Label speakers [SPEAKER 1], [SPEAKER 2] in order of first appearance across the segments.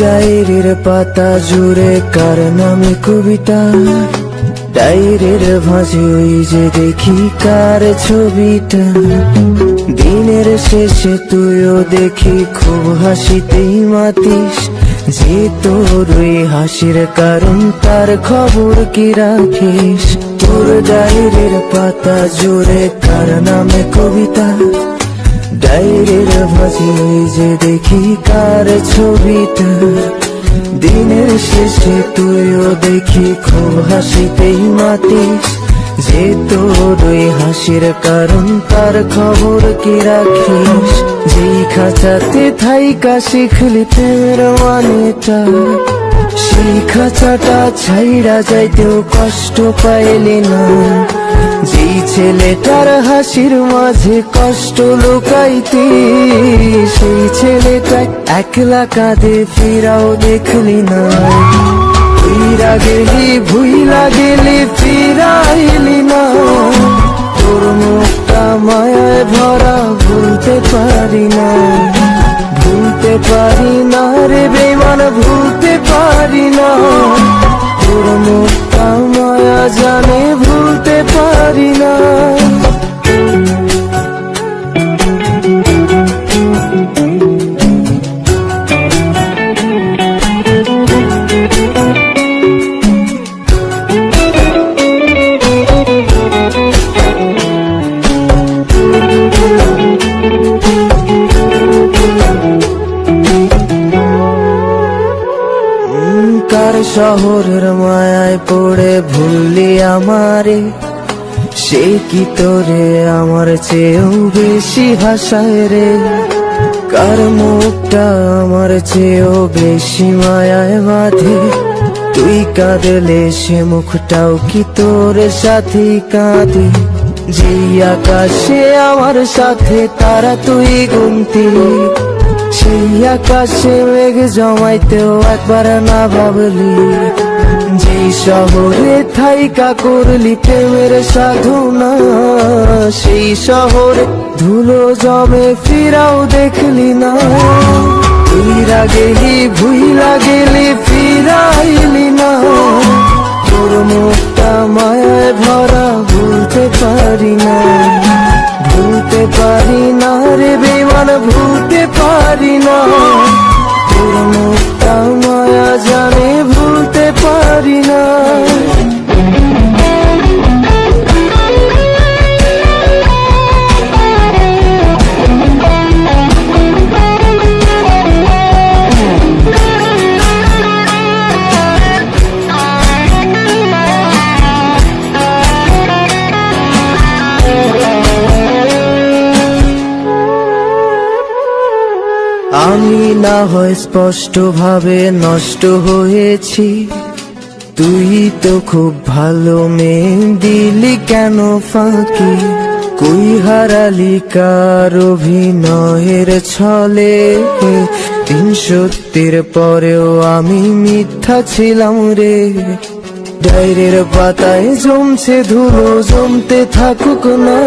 [SPEAKER 1] ডায়েরির পাতা জুড়ে কার নামে কবিতা, ডায়েরির ভাঁজে ওই যে দেখি কার ছবিটা। দিনের শেষে তুইও দেখি খুব হাসিতেই মাতিস, যে তোর ওই হাসির কারণ তার খবর কি রাখিস। তোর ডায়েরির পাতা জুড়ে কার নামে কবিতা, ডায়েরির ভাঁজে ওই যে দেখি কার ছবিটা। দিনের শেষে তুইও দেখি খুব হাসিতেই মাতিস, যে তোর ওই হাসির কারণ তার খবর কি রাখিস। যেই খাঁচাতে থাইকা শিখলি প্রেমের মানেটা, সেই খাঁচাটা ছাইড়া যাইতেও কষ্ট পাইলি না। যেই ছেলেটার হাসির মাঝে কষ্ট লুকাইতি, সেই ছেলেটা একলা কাঁদে ফিরাও দেখলি না। ফিরা গেলি ভুইলা গেলি ফিরাইলি না, তোর মুখটা মায়ায় ভরা ভুলতে পারি না। ভুলতে পারি না রে বেমান, ভুলতে পারি না। তোর মুখটা মায়া জানে ভুলতে পারি না। কার শহরের মায়ায় পড়ে ভুললি আমারে, সে কি তোরে আমার চেয়েও বেশি হাসায় রে। কার মুখটা আমার চেয়েও বেশি মায়ায় বাঁধে, তুই কাঁদলে সে মুখটাও কি তোর সাথে কাঁদে। যেই আকাশে আমার সাথে তারা তুই গুনতি, সেই আকাশে মেঘ জমাইতেও একবার না ভাবলি। যেই শহরে থাইকা করলি প্রেমের সাধনা, সেই শহরে ধুলো জমে ফিরাও দেখলি না। ফিরা গেলি ভুইলা গেলি ফিরাইলি না, তোর মুখটা মায়ায় ভরা ভুলতে পারি না। ভুলতে পারি না রে বেমান, ভুলতে পারি না। তোর মুখটা মায়া জানে ভুলতে পারি না। আমি না হয় স্পষ্ট ভাবে নষ্ট হয়েছি, তুই তো খুব ভালো মেয়ে, দিলি কেন ফাঁকি। কই হারালি কার অভিনয়ের ছলে, ৩৭০ পরেও আমি মিথ্যা ছিলাম রে। ডায়েরির পাতায় জমছে ধুলো, জমতে থাকুক না।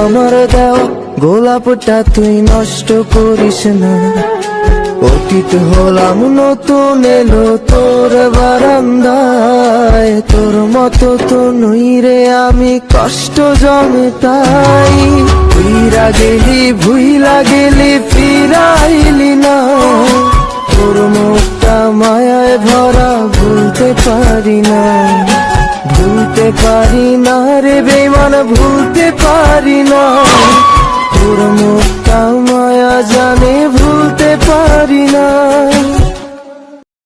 [SPEAKER 1] আমার দেওয়া গোলাপটা তুই নষ্ট করিস না। অতীত হলাম নতুন এলো তোর বারান্দায়, তোর মতো তো নই রে আমি, কষ্ট জমে তাই। ফিরা গেলি ভুইলা গেলি ফিরাইলি না, তোর মুখটা মায়ায় ভরা ভুলতে পারি না। ভুলতে পারি না রে বেমান, ভুলতে পারি না। তোর মুখটা মায়া জানে ভুলতে পারি না।